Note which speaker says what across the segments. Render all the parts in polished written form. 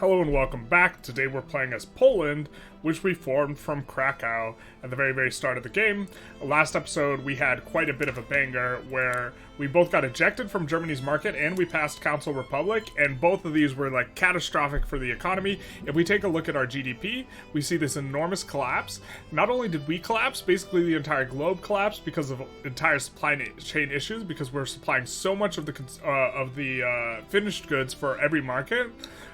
Speaker 1: Hello and welcome back. Today we're playing as Poland, which we formed from Krakow at the very start of the game. Last episode we had quite a bit of a banger where we both got ejected from Germany's market and we passed Council Republic, and both of these were like catastrophic for the economy. If we take a look at our GDP, we see this enormous collapse. Not only did we collapse, basically the entire globe collapsed because of entire supply chain issues, because we're supplying so much of the finished goods for every market.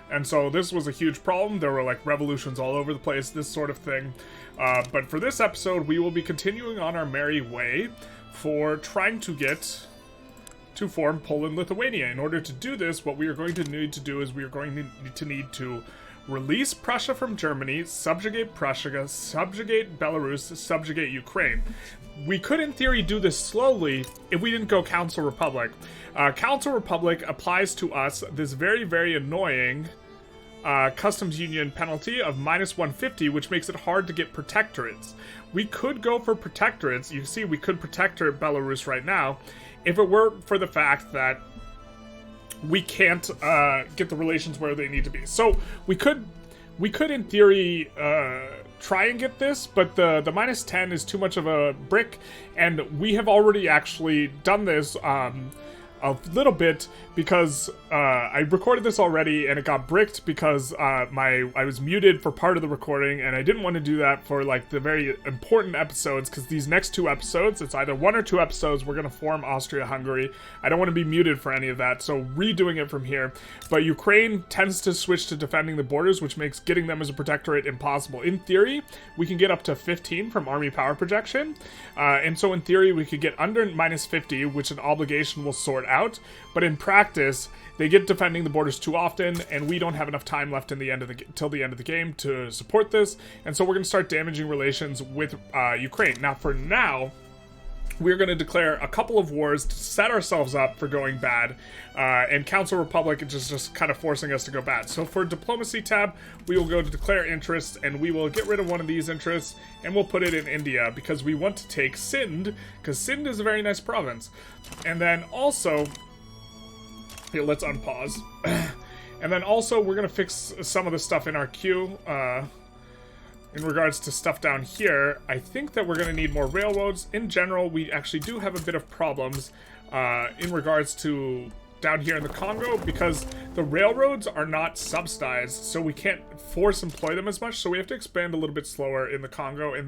Speaker 1: And so this was a huge problem. There were like revolutions all over the place, this sort of thing. But for this episode, we will be continuing on our merry way for trying to get to form Poland-Lithuania. In order to do this, what we are going to need to do is we are going to need to release Prussia from Germany, subjugate Prussia, subjugate Belarus, subjugate Ukraine. We could, in theory, do this slowly if we didn't go Council Republic. Council Republic applies to us this very annoying customs union penalty of -150, which makes it hard to get protectorates. We could go for protectorates. You see, we could protectorate Belarus right now if it weren't for the fact that we can't get the relations where they need to be. So we could in theory try and get this, but the -10 is too much of a brick, and we have already actually done this a little bit because I recorded this already and it got bricked because I was muted for part of the recording, and I didn't want to do that for like the very important episodes, because these next two episodes, it's either one or two episodes, we're going to form Austria-Hungary. I don't want to be muted for any of that, so redoing it from here. But Ukraine tends to switch to defending the borders, which makes getting them as a protectorate impossible. In theory, we can get up to 15 from army power projection, and so in theory we could get under -50, which an obligation will sort out, but in practice they get defending the borders too often, and we don't have enough time left in the end of till the end of the game to support this, and so we're going to start damaging relations with Ukraine. Now, for now, we're going to declare a couple of wars to set ourselves up for going bad, and Council Republic is just kind of forcing us to go bad. So for Diplomacy tab, we will go to Declare Interests, and we will get rid of one of these interests, and we'll put it in India, because we want to take Sind, because Sind is a very nice province. And then also, here, let's unpause. And then also, we're going to fix some of the stuff in our queue, in regards to stuff down here. I think that we're going to need more railroads. In general, we actually do have a bit of problems in regards to down here in the Congo, because the railroads are not subsidized, so we can't force employ them as much, so we have to expand a little bit slower in the Congo, and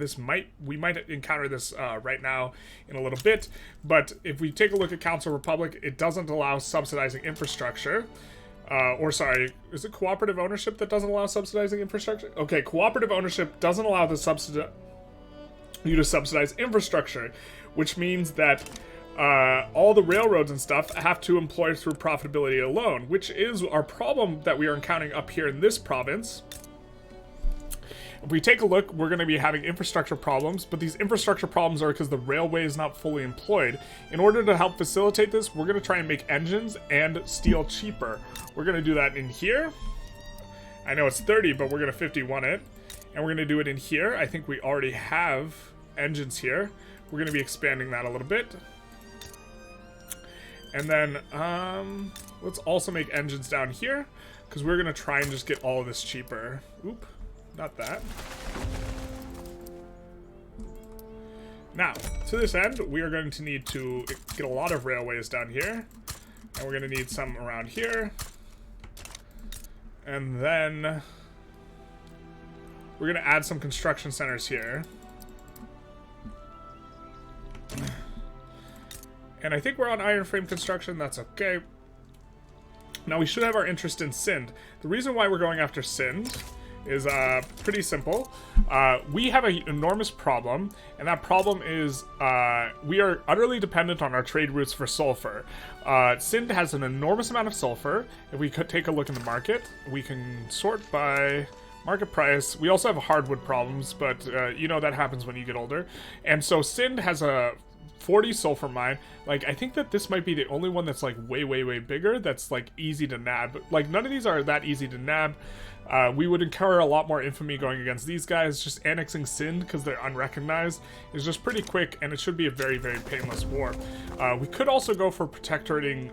Speaker 1: we might encounter this right now in a little bit. But if we take a look at Council Republic, it doesn't allow subsidizing infrastructure. Or sorry, is it cooperative ownership that doesn't allow subsidizing infrastructure? Okay, cooperative ownership doesn't allow you to subsidize infrastructure, which means that all the railroads and stuff have to employ through profitability alone, which is our problem that we are encountering up here in this province. If we take a look, we're going to be having infrastructure problems, but these infrastructure problems are because the railway is not fully employed. In order to help facilitate this, we're going to try and make engines and steel cheaper. We're going to do that in here. I know it's 30, but we're going to 51 it. And we're going to do it in here. I think we already have engines here. We're going to be expanding that a little bit. And then, let's also make engines down here, because we're going to try and just get all of this cheaper. Oop. Not that. Now, to this end, we are going to need to get a lot of railways down here. And we're going to need some around here. And then we're going to add some construction centers here. And I think we're on iron frame construction. That's okay. Now, we should have our interest in Sind. The reason why we're going after Sind is pretty simple. We have an enormous problem, and that problem is we are utterly dependent on our trade routes for sulfur. Sind has an enormous amount of sulfur. If we could take a look in the market, we can sort by market price. We also have hardwood problems, but you know that happens when you get older. And so Sind has a 40 sulfur mine. Like, I think that this might be the only one that's like way bigger, that's like easy to nab. Like, none of these are that easy to nab. We would incur a lot more infamy going against these guys. Just annexing Sind, because they're unrecognized, is just pretty quick, and it should be a very painless war. We could also go for protectorating,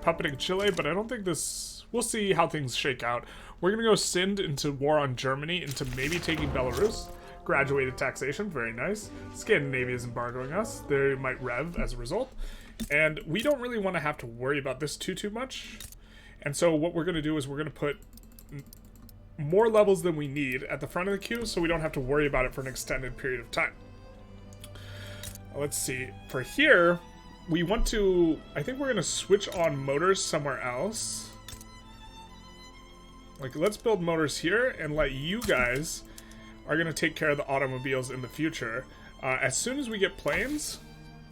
Speaker 1: puppeting Chile, but I don't think this we'll see how things shake out. We're gonna go Sind into war on Germany, into maybe taking Belarus. Graduated taxation, very nice. Scandinavia is embargoing us. They might rev as a result. And we don't really want to have to worry about this too much. And so what we're going to do is we're going to put more levels than we need at the front of the queue so we don't have to worry about it for an extended period of time. Let's see. For here, we want to... I think we're going to switch on motors somewhere else. Like, let's build motors here and let you guys are going to take care of the automobiles in the future. As soon as we get planes,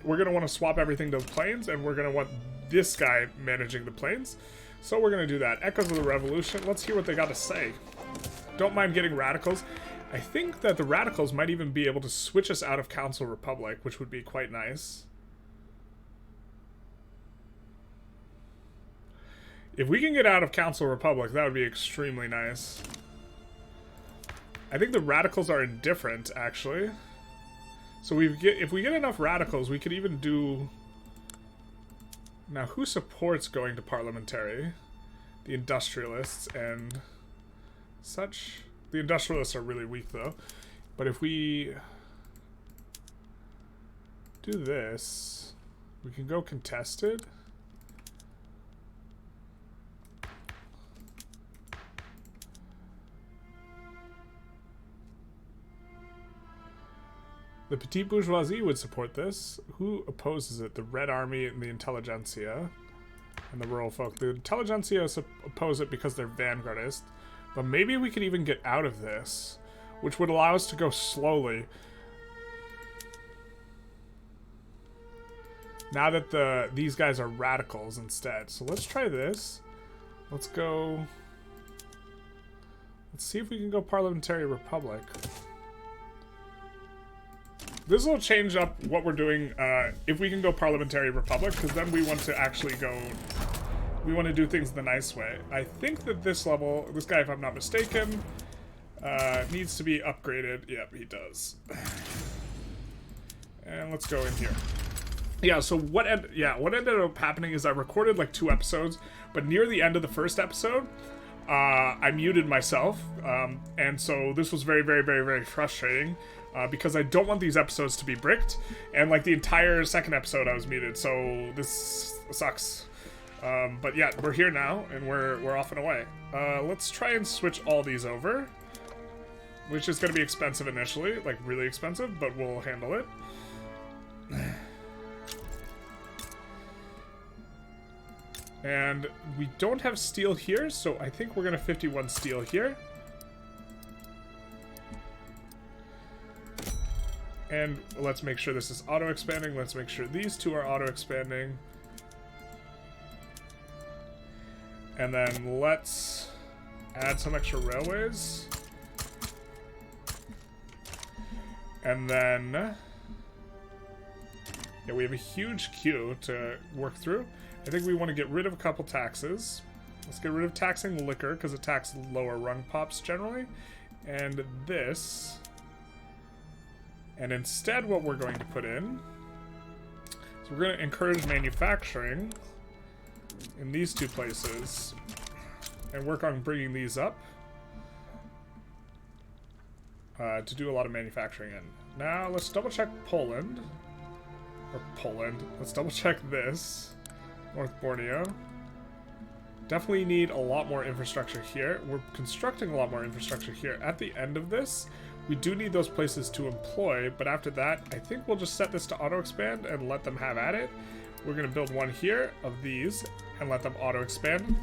Speaker 1: we're going to want to swap everything to the planes, and we're going to want this guy managing the planes. So we're going to do that. Echoes of the Revolution. Let's hear what they got to say. Don't mind getting radicals. I think that the radicals might even be able to switch us out of Council Republic, which would be quite nice. If we can get out of Council Republic, that would be extremely nice. I think the radicals are indifferent, actually. So if we get enough radicals, we could even do... Now, who supports going to parliamentary? The Industrialists and such. The Industrialists are really weak, though. But if we do this, we can go contested. The petite bourgeoisie would support this. Who opposes it? The Red Army and the Intelligentsia. And the rural folk. The Intelligentsia oppose it because they're vanguardist. But maybe we could even get out of this, which would allow us to go slowly. Now that these guys are radicals instead. So let's try this. Let's go... Let's see if we can go Parliamentary Republic. This will change up what we're doing if we can go Parliamentary Republic, because then we want to actually go... We want to do things the nice way. I think that this level, this guy, if I'm not mistaken, needs to be upgraded. Yep, he does. And let's go in here. Yeah, so what ended up happening is I recorded like 2 episodes, but near the end of the first episode, I muted myself, and so this was very, very, very, very frustrating. Because I don't want these episodes to be bricked, and like the entire second episode I was muted, so this sucks. But yeah, we're here now, and we're off and away. Let's try and switch all these over, which is going to be expensive initially, like really expensive, but we'll handle it. And we don't have steel here, so I think we're going to 51 steel here. And let's make sure this is auto-expanding. Let's make sure these 2 are auto-expanding. And then let's add some extra railways. And then... Yeah, we have a huge queue to work through. I think we want to get rid of a couple taxes. Let's get rid of taxing liquor, because it taxes lower rung pops generally. And this... And instead what we're going to put in is we're going to encourage manufacturing in these 2 places and work on bringing these up to do a lot of manufacturing in. Now let's double check Poland. Or Poland. Let's double check this. North Borneo. Definitely need a lot more infrastructure here. We're constructing a lot more infrastructure here. At the end of this, we do need those places to employ, but after that, I think we'll just set this to auto-expand and let them have at it. We're going to build one here of these and let them auto-expand.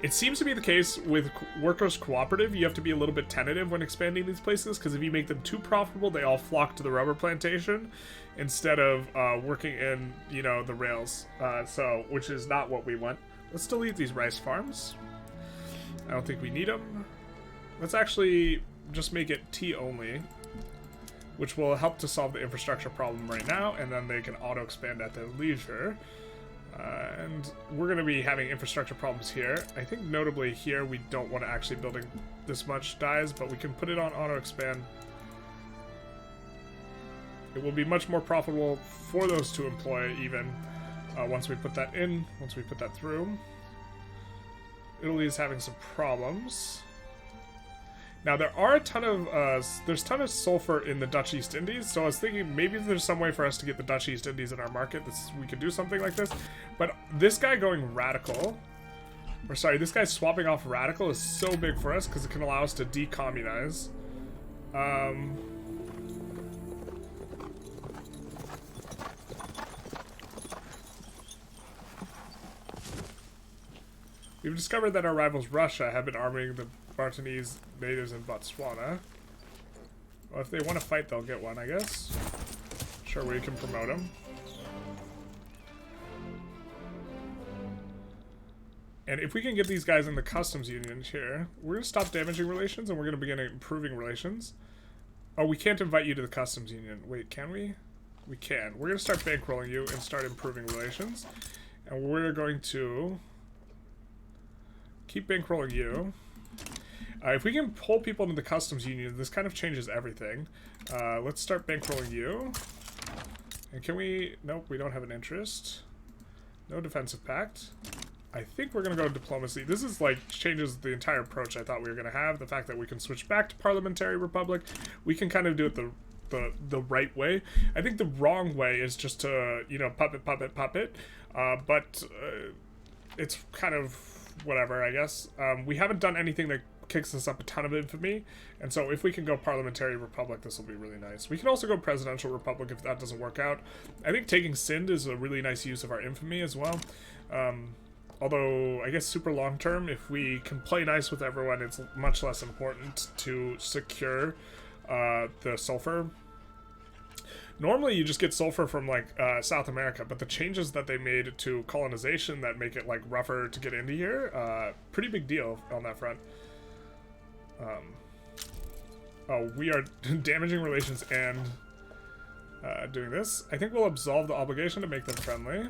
Speaker 1: It seems to be the case with workers' cooperative. You have to be a little bit tentative when expanding these places, because if you make them too profitable, they all flock to the rubber plantation instead of working in, you know, the rails. Which is not what we want. Let's delete these rice farms. I don't think we need them. Let's actually just make it T only, which will help to solve the infrastructure problem right now, and then they can auto-expand at their leisure. And we're going to be having infrastructure problems here. I think notably here we don't want to actually building this much dyes, but we can put it on auto-expand. It will be much more profitable for those to employ even once we put that in, once we put that through. Italy is having some problems. Now there are a ton of there's a ton of sulfur in the Dutch East Indies, so I was thinking maybe there's some way for us to get the Dutch East Indies in our market. We could do something like this. But this guy going radical, or sorry, this guy swapping off radical is so big for us because it can allow us to decommunize. We've discovered that our rivals Russia have been arming the Bartanese natives in Botswana. Well, if they want to fight, they'll get one, I guess. Sure, we can promote them. And if we can get these guys in the customs union here, we're going to stop damaging relations and we're going to begin improving relations. Oh, we can't invite you to the customs union. Wait, can we? We can. We're going to start bankrolling you and start improving relations. And we're going to keep bankrolling you. If we can pull people into the customs union, this kind of changes everything. Let's start bankrolling you. And can we... Nope, we don't have an interest. No defensive pact. I think we're going to go to diplomacy. This is like changes the entire approach I thought we were going to have. The fact that we can switch back to parliamentary republic. We can kind of do it the right way. I think the wrong way is just to, you know, puppet. But it's kind of whatever, I guess. We haven't done anything that kicks us up a ton of infamy, and so if we can go parliamentary republic, this will be really nice. We can also go presidential republic if that doesn't work out. I think taking Sind is a really nice use of our infamy as well. Although I guess super long term, if we can play nice with everyone, it's much less important to secure the sulfur. Normally you just get sulfur from like South America, but the changes that they made to colonization that make it like rougher to get into here, pretty big deal on that front. Oh, we are damaging relations and doing this. I think we'll absolve the obligation to make them friendly.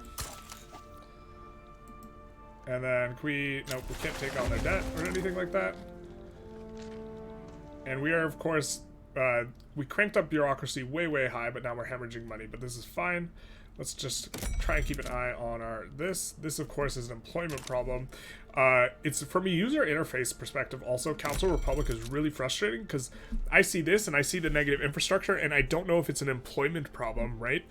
Speaker 1: And then nope, we can't take on their debt or anything like that. And we are, of course, we cranked up bureaucracy way high, but now we're hemorrhaging money, but this is fine. Let's just try and keep an eye on our this. This, of course, is an employment problem. It's from a user interface perspective also, Council Republic is really frustrating because I see this and I see the negative infrastructure and I don't know if it's an employment problem, right?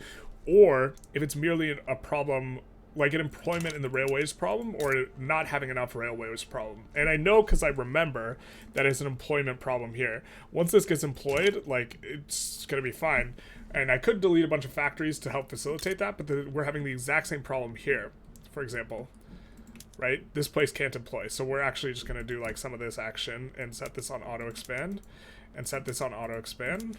Speaker 1: Or if it's merely a problem like an employment in the railways problem or not having enough railways problem. And I know because I remember that it's an employment problem here. Once this gets employed, like, it's going to be fine. And I could delete a bunch of factories to help facilitate that, but we're having the exact same problem here, for example. Right? This place can't employ. So we're actually just going to do like some of this action and set this on auto expand and set this on auto expand.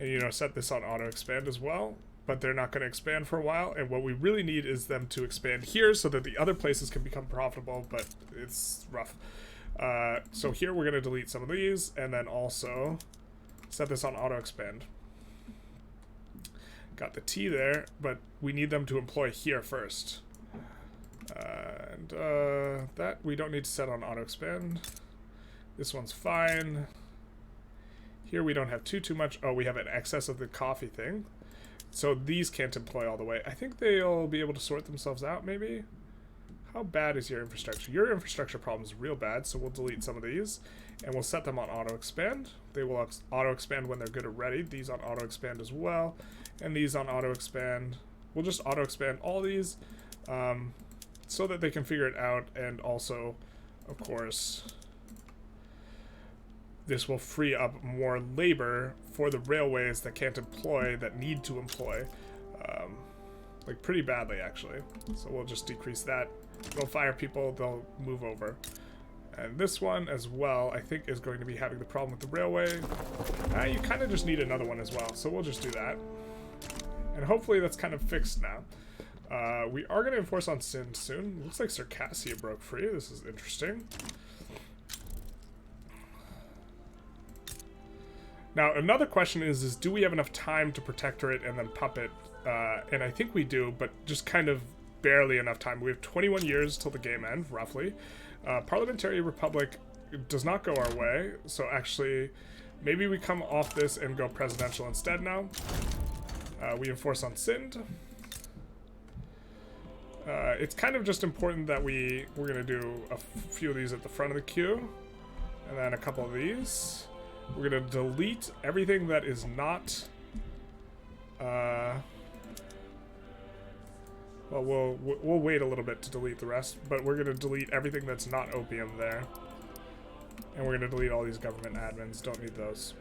Speaker 1: And, you know, set this on auto expand as well. But they're not going to expand for a while, and what we really need is them to expand here so that the other places can become profitable, but it's rough. So here we're going to delete some of these, and then also set this on auto-expand. Got the T there, but we need them to employ here first. That we don't need to set on auto-expand. This one's fine. Here we don't have too much. Oh, we have an excess of the coffee thing. So these can't employ all the way. I think they'll be able to sort themselves out, maybe? How bad is your infrastructure? Your infrastructure problem is real bad, so we'll delete some of these. And we'll set them on auto-expand. They will auto-expand when they're good or ready. These on auto-expand as well. And these on auto-expand. We'll just auto-expand all these so that they can figure it out. And also, of course, this will free up more labor for the railways that can't employ, that need to employ. Like pretty badly, actually. So we'll just decrease that. They'll fire people, they'll move over. And this one as well, I think, is going to be having the problem with the railway. You kind of just need another one as well, so we'll just do that. And hopefully that's kind of fixed now. We are going to enforce on Sind soon. Looks like Circassia broke free. This is interesting. Now, another question is do we have enough time to protectorate and then puppet? And I think we do, but just kind of barely enough time. We have 21 years till the game ends, roughly. Parliamentary Republic does not go our way, so actually, maybe we come off this and go presidential instead now. We enforce on Sind. It's kind of just important that we're going to do a few of these at the front of the queue. And then a couple of these. We're going to delete everything that is not... well, we'll wait a little bit to delete the rest. But we're going to delete everything that's not opium there. And we're going to delete all these government admins. Don't need those.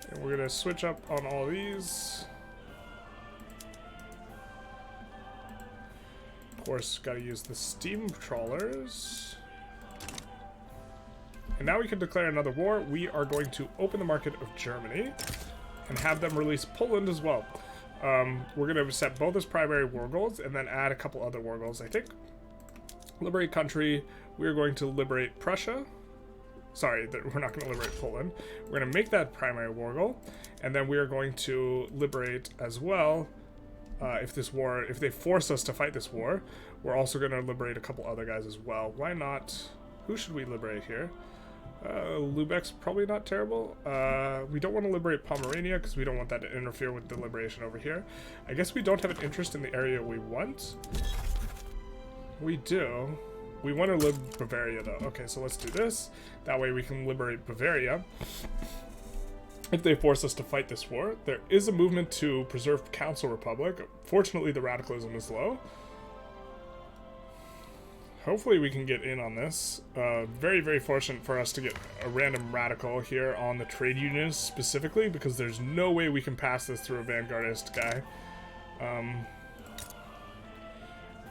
Speaker 1: And we're going to switch up on all these. Of course, got to use the steam trawlers. And now we can declare another war. We are going to open the market of Germany and have them release Poland as well. We're going to set both as primary war goals and then add a couple other war goals, I think. Liberate country. We are going to liberate Prussia. Sorry, we're not going to liberate Poland. We're going to make that primary war goal. And then we are going to liberate as well, if they force us to fight this war, we're also going to liberate a couple other guys as well. Why not? Who should we liberate here? Lübeck's probably not terrible. We don't want to liberate Pomerania because we don't want that to interfere with the liberation over here. I guess we don't have an interest in the area we want. We do. We want to live Bavaria though. Okay, so let's do this. That way we can liberate Bavaria if they force us to fight this war. There is a movement to preserve Council Republic. Fortunately, the radicalism is low. Hopefully we can get in on this. Very, very fortunate for us to get a random radical here on the trade unionists specifically, because there's no way we can pass this through a vanguardist guy.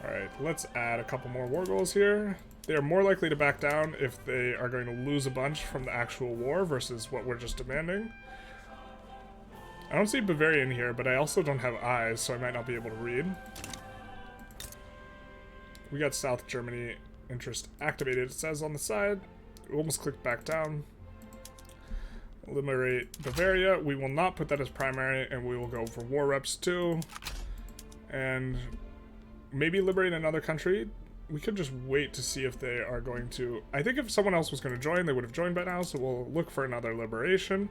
Speaker 1: Alright, let's add a couple more war goals here. They are more likely to back down if they are going to lose a bunch from the actual war versus what we're just demanding. I don't see Bavarian here, but I also don't have eyes, so I might not be able to read. We got South Germany interest activated, it says on the side. We'll almost click back down. Liberate Bavaria. We will not put that as primary, and we will go for war reps too. And maybe liberate another country. We could just wait to see if they are going to... I think if someone else was going to join, they would have joined by now, so we'll look for another liberation.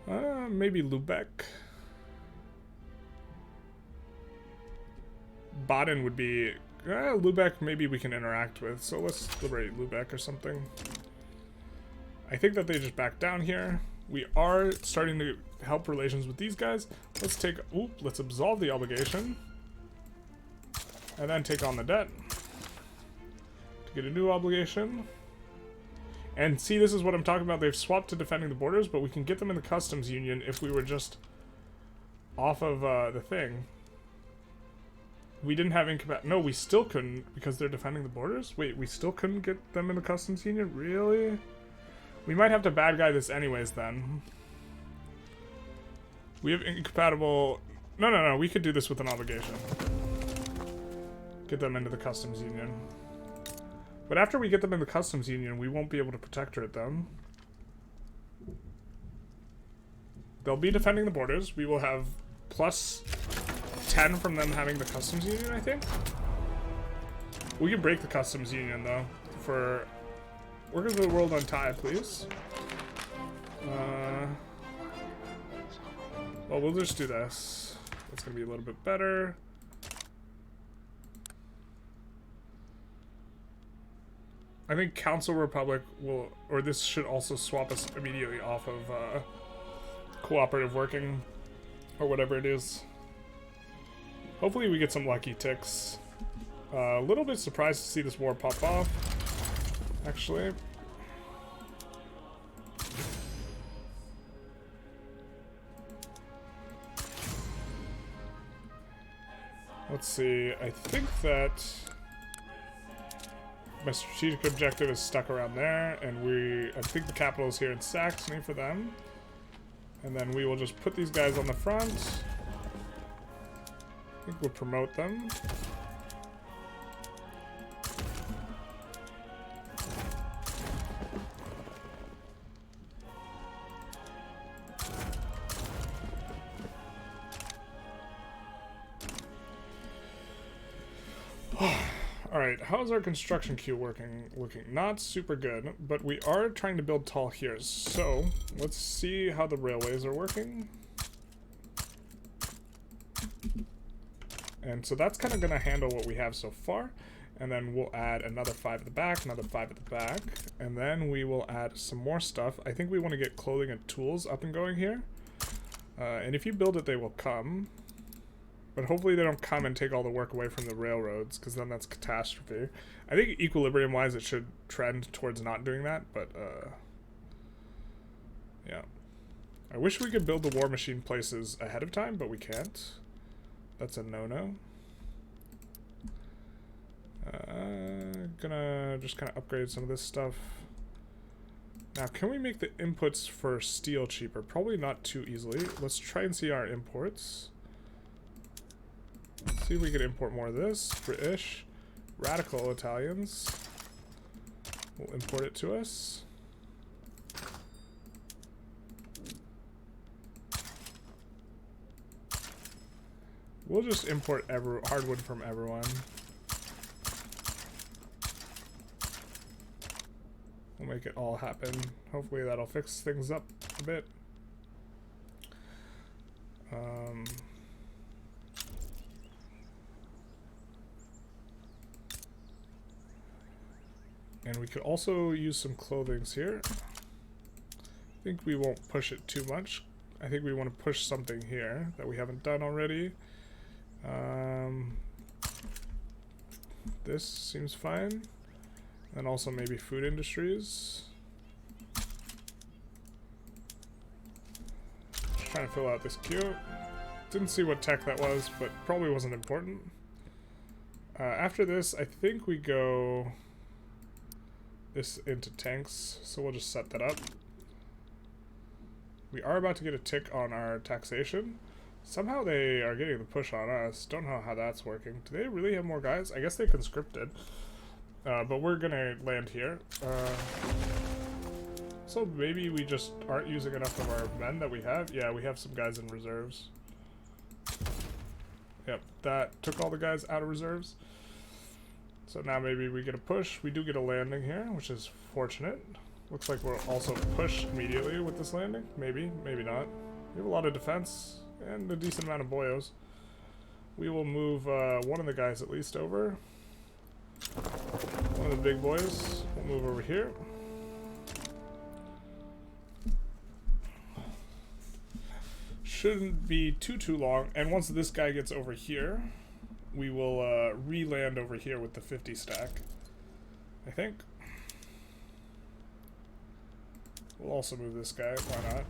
Speaker 1: Maybe Lübeck. Baden would be... Lübeck maybe we can interact with, so let's liberate Lübeck or something. I think that they just back down here. We are starting to help relations with these guys. Let's take... let's absolve the obligation. And then take on the debt. To get a new obligation. And see, this is what I'm talking about. They've swapped to defending the borders, but we can get them in the customs union if we were just off of the thing. We didn't have incompatibility. No, we still couldn't because they're defending the borders? Wait, we still couldn't get them in the customs union? Really? We might have to bad guy this anyways then. We have incompatible... No. We could do this with an obligation. Get them into the customs union. But after we get them in the customs union, we won't be able to protectorate them. They'll be defending the borders. We will have plus 10 from them having the customs union, I think. We can break the customs union, though. For Workers of the World Untied, please. Well, we'll just do this. It's going to be a little bit better. I think Council Republic will, or this should also swap us immediately off of cooperative working, or whatever it is. Hopefully we get some lucky ticks. A little bit surprised to see this war pop off, actually. Let's see, I think that my strategic objective is stuck around there, and I think the capital is here in Saxony for them. And then we will just put these guys on the front. I think we'll promote them. Alright, how's our construction queue looking? Not super good, but we are trying to build tall here. So, let's see how the railways are working. And so that's kind of going to handle what we have so far. And then we'll add another 5 at the back, another 5 at the back. And then we will add some more stuff. I think we want to get clothing and tools up and going here. And if you build it, they will come. But hopefully they don't come and take all the work away from the railroads, because then that's catastrophe. I think equilibrium-wise it should trend towards not doing that, but yeah. I wish we could build the war machine places ahead of time, but we can't. That's a no-no. Gonna just kind of upgrade some of this stuff. Now, can we make the inputs for steel cheaper? Probably not too easily. Let's try and see our imports. Let's see if we can import more of this. British. Radical Italians. We'll import it to us. We'll just import hardwood from everyone. We'll make it all happen. Hopefully that'll fix things up a bit. And we could also use some clothings here. I think we won't push it too much. I think we want to push something here that we haven't done already. This seems fine. And also maybe food industries. Trying to fill out this queue. Didn't see what tech that was, but probably wasn't important. After this, I think we go this into tanks, so we'll just set that up. We are about to get a tick on our taxation. Somehow they are getting the push on us. Don't know how that's working. Do they really have more guys? I guess they conscripted. But we're gonna land here. So maybe we just aren't using enough of our men that we have. Yeah, we have some guys in reserves. Yep, that took all the guys out of reserves. So now maybe we get a push. We do get a landing here, which is fortunate. Looks like we'll also push immediately with this landing. Maybe, maybe not. We have a lot of defense and a decent amount of boyos. We will move one of the guys at least over. One of the big boys will move over here. Shouldn't be too long. And once this guy gets over here, we will re-land over here with the 50 stack, I think. We'll also move this guy, why not?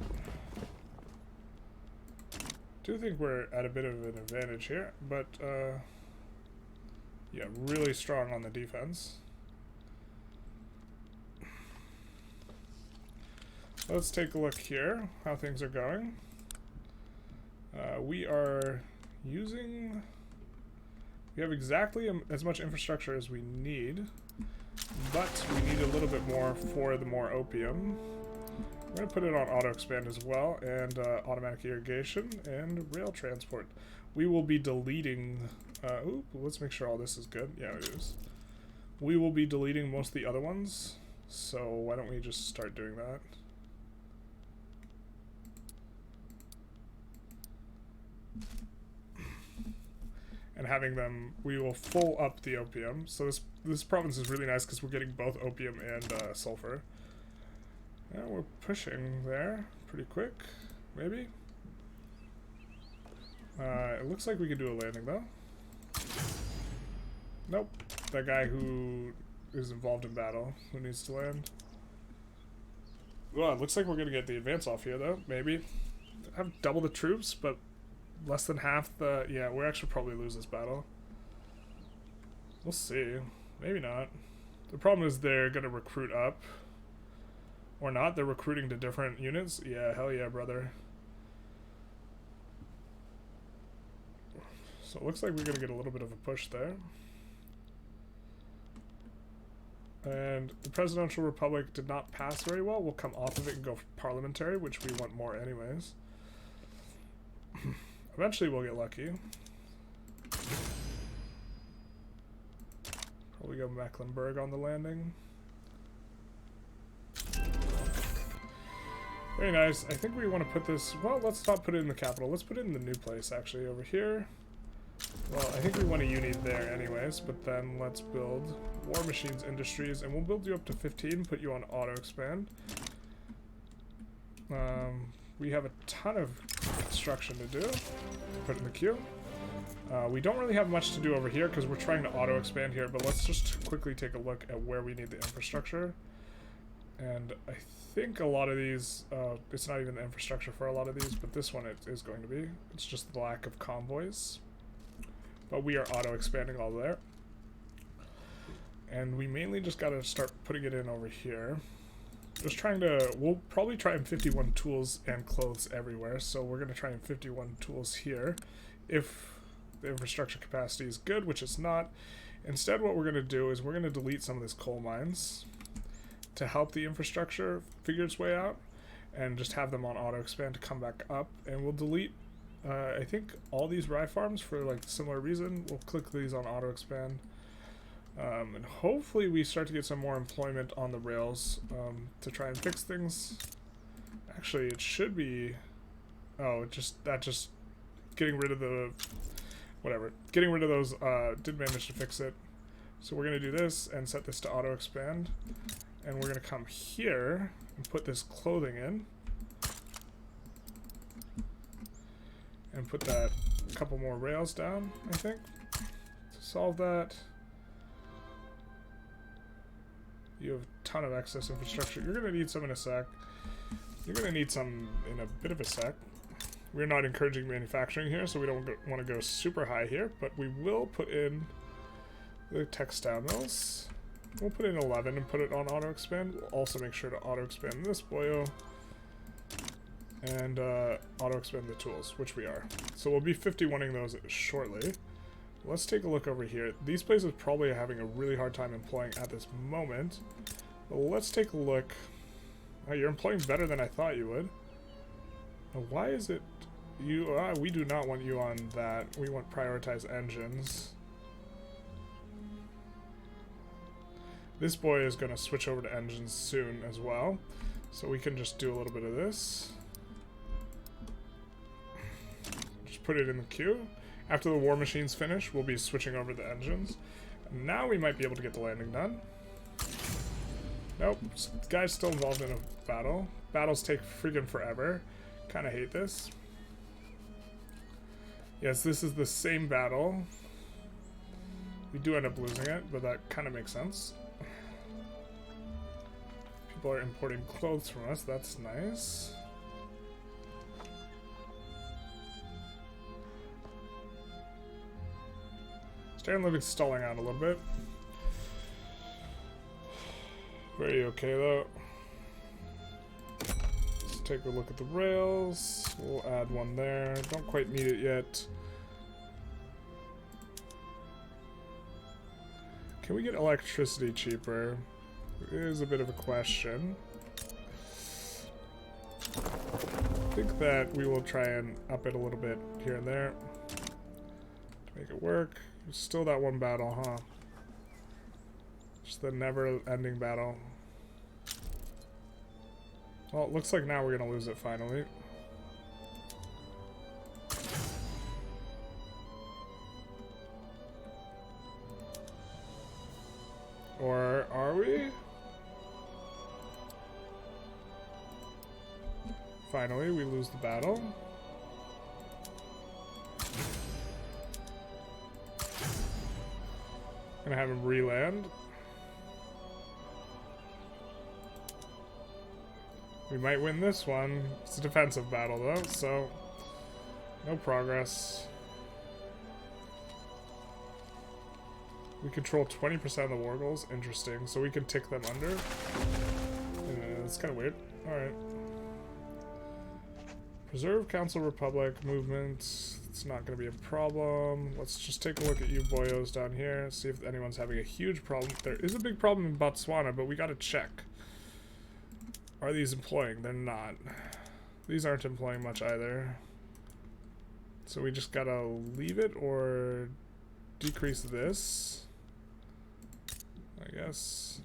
Speaker 1: Do think we're at a bit of an advantage here, but yeah, really strong on the defense. Let's take a look here, how things are going. We are using... We have exactly as much infrastructure as we need, but we need a little bit more for the more opium. I'm going to put it on auto expand as well, and automatic irrigation and rail transport. We will be deleting... Oop, let's make sure all this is good. Yeah, it is. We will be deleting most of the other ones, so why don't we just start doing that? And having them, we will full up the opium. So this province is really nice because we're getting both opium and sulfur. Yeah, we're pushing there pretty quick, maybe. It looks like we could do a landing though. Nope, that guy who is involved in battle, who needs to land. Well, it looks like we're gonna get the advance off here though, maybe. Have double the troops, but less than half the... Yeah, we actually probably lose this battle. We'll see. Maybe not. The problem is they're gonna recruit up. Or not, they're recruiting to different units. Yeah, hell yeah, brother. So it looks like we're gonna get a little bit of a push there. And the Presidential Republic did not pass very well. We'll come off of it and go parliamentary, which we want more anyways. Eventually we'll get lucky. We go Mecklenburg on the landing. Very nice. I think we want to put this... Well, let's not put it in the capital. Let's put it in the new place, actually, over here. Well, I think we want a uni there anyways, but then let's build War Machines Industries, and we'll build you up to 15, put you on auto-expand. We have a ton of construction to do. Put it in the queue. We don't really have much to do over here because we're trying to auto-expand here, but let's just quickly take a look at where we need the infrastructure. And I think a lot of these, it's not even the infrastructure for a lot of these, but this one it is going to be. It's just the lack of convoys. But we are auto-expanding all there. And we mainly just got to start putting it in over here. Just trying to, we'll probably try and 51 tools and clothes everywhere, so we're going to try and 51 tools here. If the infrastructure capacity is good, which it's not. Instead, what we're going to do is we're going to delete some of these coal mines to help the infrastructure figure its way out, and just have them on auto-expand to come back up. And we'll delete, I think, all these rye farms for like similar reason. We'll click these on auto-expand. And hopefully we start to get some more employment on the rails to try and fix things. Actually, it should be... Oh, just getting rid of the... Whatever. Getting rid of those did manage to fix it. So we're going to do this and set this to auto-expand. And we're going to come here and put this clothing in. And put that a couple more rails down, I think, to solve that. You have a ton of excess infrastructure. You're going to need some in a sec. You're going to need some in a bit of a sec. We're not encouraging manufacturing here, so we don't want to go super high here, but we will put in the textile mills. We'll put in 11 and put it on auto-expand. We'll also make sure to auto-expand this boyo and auto-expand the tools, which we are. So we'll be 51ing those shortly. Let's take a look over here. These places probably are having a really hard time employing at this moment. But let's take a look. Oh, you're employing better than I thought you would. Now, why is it you? We do not want you on that. We want prioritize engines. This boy is going to switch over to engines soon as well. So we can just do a little bit of this. Just put it in the queue. After the war machines finish, we'll be switching over the engines. Now we might be able to get the landing done. Nope, this guy's still involved in a battle. Battles take freaking forever. Kind of hate this. Yes, this is the same battle. We do end up losing it, but that kind of makes sense. People are importing clothes from us. That's nice. Standard living stalling out a little bit. Very okay though. Let's take a look at the rails. We'll add one there. Don't quite need it yet. Can we get electricity cheaper? It is a bit of a question. I think that we will try and up it a little bit here and there to make it work. Still that one battle, huh? Just the never-ending battle. Well, it looks like now we're gonna lose it finally. Or are we? Finally, we lose the battle. Gonna have him re-land. We might win this one. It's a defensive battle though, so no progress. We control 20% of the war goals. Interesting. So we can tick them under. It's kind of weird. Alright. Preserve Council Republic movement. It's not going to be a problem. Let's just take a look at you boyos down here. See if anyone's having a huge problem. There is a big problem in Botswana, but we got to check. Are these employing? They're not. These aren't employing much either. So we just got to leave it or decrease this. I guess.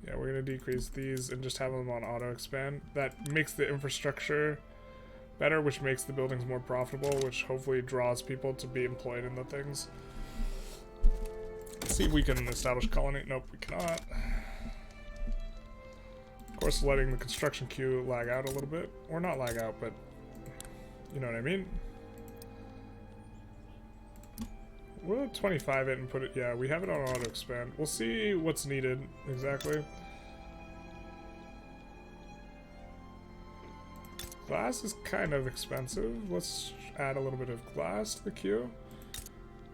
Speaker 1: Yeah, we're going to decrease these and just have them on auto expand. That makes the infrastructure better, which makes the buildings more profitable, which hopefully draws people to be employed in the things. Let's see if we can establish a colony. Nope, we cannot. Of course, letting the construction queue lag out a little bit. Or not lag out, but you know what I mean. We'll 25 it and put it, yeah, we have it on auto expand. We'll see what's needed exactly. Glass is kind of expensive. Let's add a little bit of glass to the queue.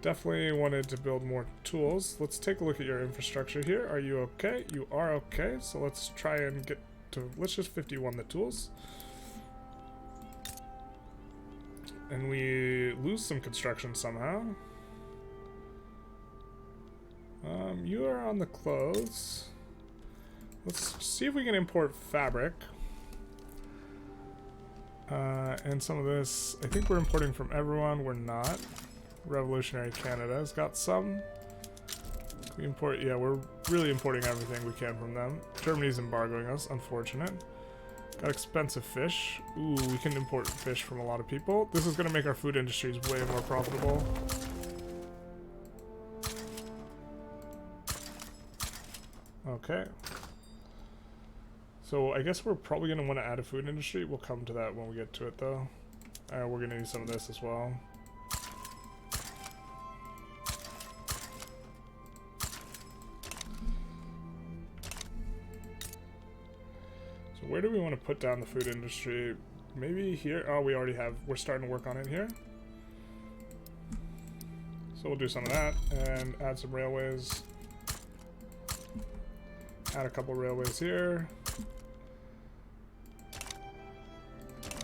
Speaker 1: Definitely wanted to build more tools. Let's take a look at your infrastructure here. Are you okay? You are okay. So let's try and get to, let's just 51 the tools. And we lose some construction somehow. You are on the clothes. Let's see if we can import fabric. And some of this, I think we're importing from everyone. We're not. Revolutionary Canada has got some. We import, yeah, we're really importing everything we can from them. Germany's embargoing us, unfortunate. Got expensive fish. Ooh, we can import fish from a lot of people. This is going to make our food industries way more profitable. Okay. So I guess we're probably going to want to add a food industry. We'll come to that when we get to it, though. We're going to need some of this as well. So where do we want to put down the food industry? Maybe here? Oh, we already have. We're starting to work on it here. So we'll do some of that and add some railways. Add a couple railways here.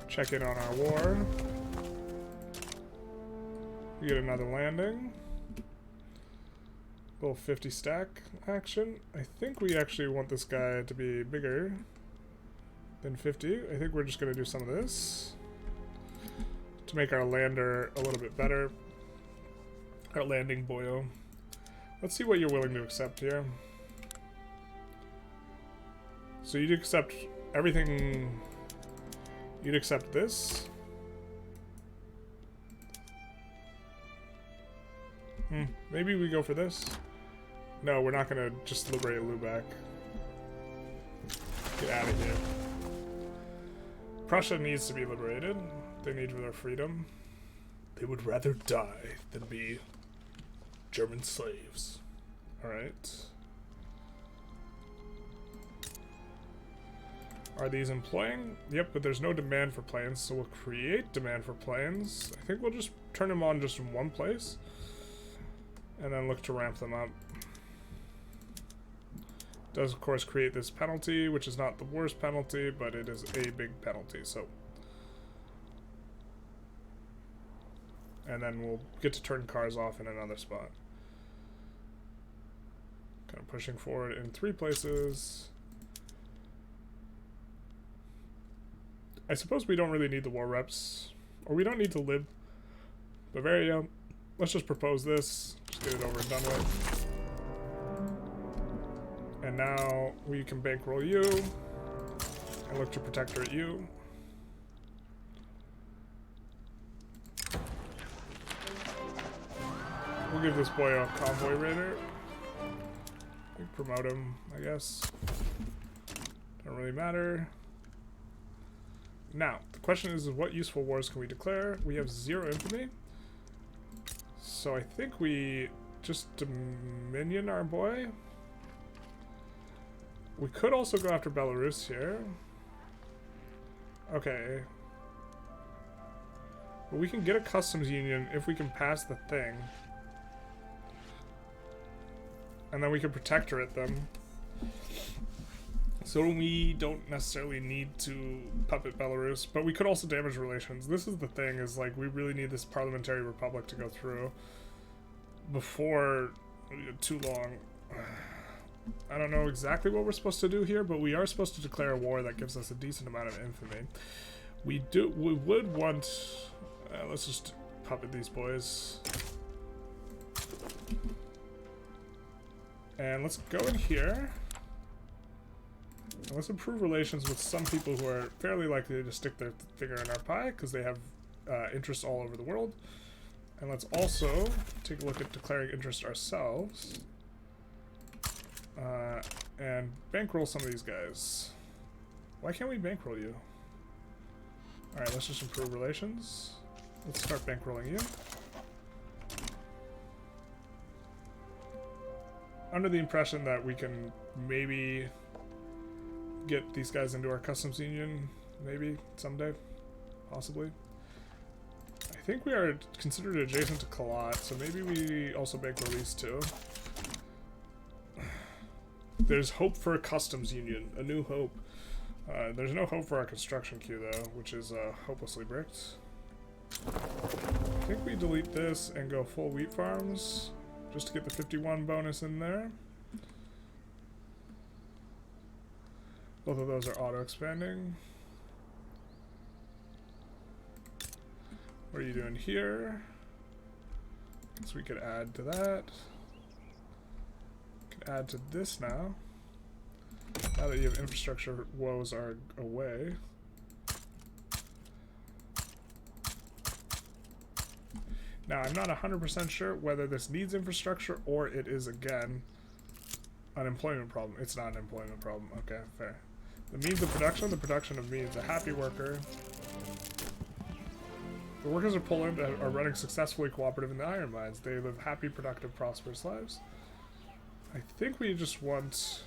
Speaker 1: Check in on our war. We get another landing. Little 50 stack action. I think we actually want this guy to be bigger than 50. I think we're just going to do some of this to make our lander a little bit better. Our landing boyo. Let's see what you're willing to accept here. So you'd accept everything. You'd accept this. Maybe we go for this. No, we're not gonna just liberate Lubeck. Get out of here. Prussia needs to be liberated. They need their freedom. They would rather die than be German slaves. Alright. Are these employing? Yep, but there's no demand for planes, so we'll create demand for planes. I think we'll just turn them on just in one place. And then look to ramp them up. Does, of course, create this penalty, which is not the worst penalty, but it is a big penalty, so. And then we'll get to turn cars off in another spot. Kind of pushing forward in 3 places. I suppose we don't really need the war reps, or we don't need to live Bavaria. Let's just propose this, just get it over and done with. And now we can bankroll you, and look to protectorate you. We'll give this boy a convoy raider. We promote him, I guess. Don't really matter. Now, the question is what useful wars can we declare? We have 0 infamy. So I think we just dominion our boy. We could also go after Belarus here. Okay. But we can get a customs union if we can pass the thing. And then we can protectorate them. So we don't necessarily need to puppet Belarus, but we could also damage relations. This is the thing, is like we really need this parliamentary republic to go through before too long. I don't know exactly what we're supposed to do here, but we are supposed to declare a war that gives us a decent amount of infamy. We would want, let's just puppet these boys. And let's go in here. And let's improve relations with some people who are fairly likely to stick their finger in our pie because they have interests all over the world. And let's also take a look at declaring interest ourselves. And bankroll some of these guys. Why can't we bankroll you? Alright, let's just improve relations. Let's start bankrolling you. Under the impression that we can maybe get these guys into our customs union, maybe someday, possibly. I think we are considered adjacent to Kalat, so maybe we also bankroll these two. There's hope for a customs union, a new hope. There's no hope for our construction queue though, which is hopelessly bricked. I think we delete this and go full wheat farms, just to get the 51 bonus in there. Both of those are auto-expanding. What are you doing here? So we could add to that. Could add to this now. Now that you have infrastructure, woes are away. Now, I'm not 100% sure whether this needs infrastructure or it is, again, an employment problem. It's not an employment problem. Okay, fair. The means of production, the production of means. A happy worker. The workers of Poland are running successfully cooperative in the iron mines. They live happy, productive, prosperous lives. I think we just want...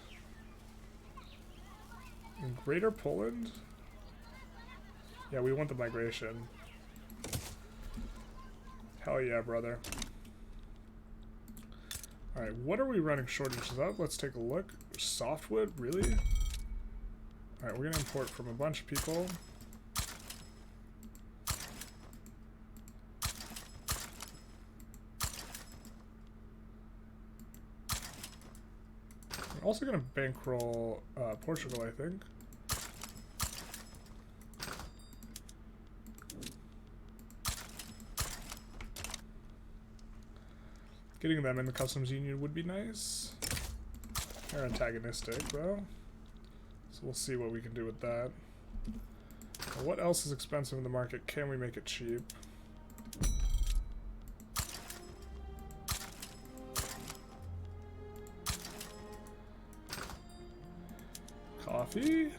Speaker 1: in Greater Poland? Yeah, we want the migration. Hell yeah, brother. Alright, what are we running shortages of? Let's take a look. Softwood? Really? Alright, we're gonna import from a bunch of people. We're also gonna bankroll Portugal, I think. Getting them in the customs union would be nice. They're antagonistic, though. So we'll see what we can do with that. Now, what else is expensive in the market? Can we make it cheap? Coffee?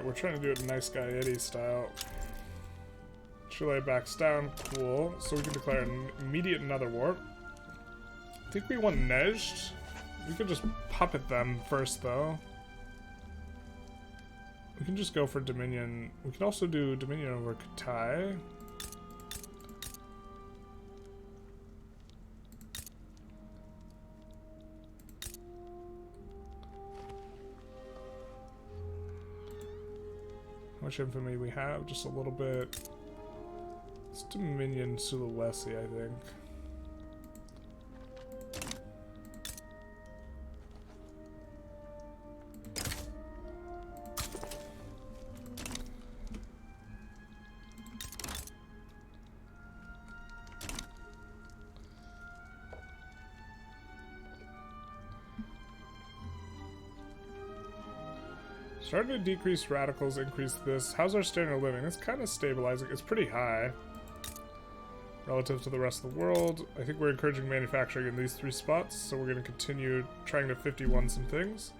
Speaker 1: We're trying to do it nice guy Eddie style. Chile backs down, cool. So we can declare an immediate another war. I think we want Nezd. We could just puppet them first though. We can just go for Dominion. We can also do Dominion over Katai. How much infamy we have? Just a little bit. It's Dominion Sulawesi, I think. Starting to decrease radicals, increase this. How's our standard of living? It's kind of stabilizing. It's pretty high relative to the rest of the world. I think we're encouraging manufacturing in these 3 spots, so we're going to continue trying to 51 some things.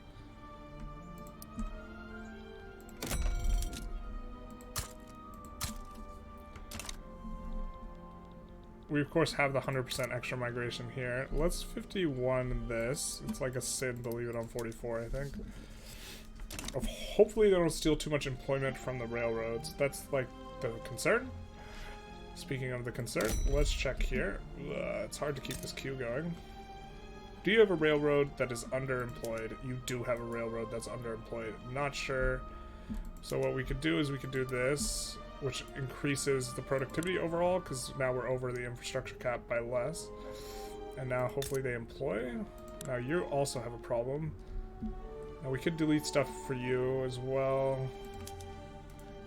Speaker 1: We of course have the 100% extra migration here. Let's 51 this. It's like a sin to leave it on 44, I think. Hopefully they don't steal too much employment from the railroads. That's like the concern. Speaking of the concern, let's check here. It's hard to keep this queue going. Do you have a railroad that is underemployed? You do have a railroad that's underemployed. Not sure. So what we could do is we could do this. which increases the productivity overall, because now we're over the infrastructure cap by less. And now hopefully they employ. Now you also have a problem. Now we could delete stuff for you as well.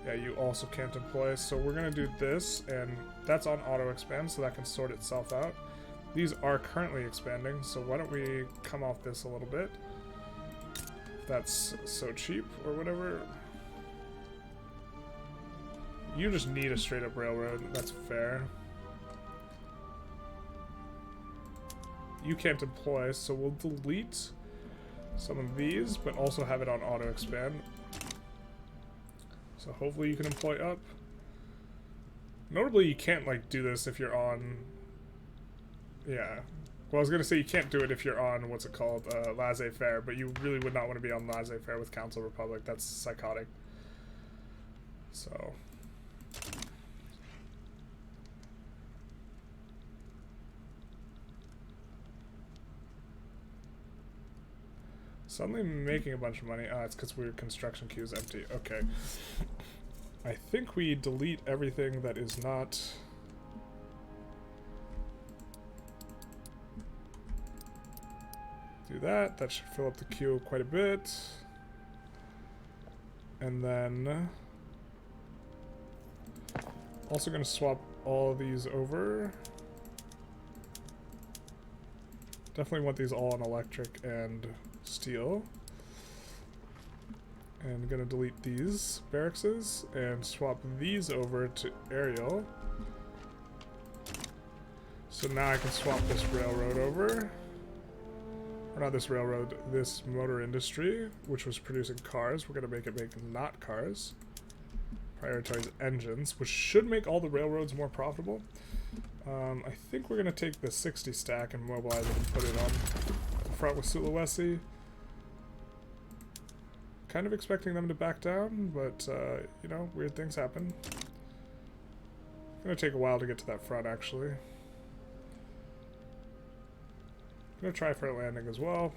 Speaker 1: Yeah, you also can't employ, so we're gonna do this, and that's on auto expand, so that can sort itself out. These are currently expanding, so why don't we come off this a little bit? That's so cheap, or whatever. You just need a straight up railroad, that's fair. You can't employ, so we'll delete some of these, but also have it on auto expand. So hopefully you can employ up. Notably, you can't like do this if you're on. Yeah. Well, I was gonna say you can't do it if you're on what's it called, laissez-faire, but you really would not want to be on laissez-faire with Council Republic. That's psychotic. So. Suddenly making a bunch of money. Ah, it's because we're construction queue is empty. Okay. I think we delete everything that is not... Do that. That should fill up the queue quite a bit. And then... Also going to swap all of these over. Definitely want these all on electric and steel. And gonna delete these barracks and swap these over to aerial. So now I can swap this railroad over. Or not this railroad, this motor industry, which was producing cars. We're gonna make it make not cars. Prioritize engines, which should make all the railroads more profitable. I think we're gonna take the 60 stack and mobilize it and put it on the front with Sulawesi. Kind of expecting them to back down, but, you know, weird things happen. It's gonna take a while to get to that front, actually. Gonna try for a landing as well.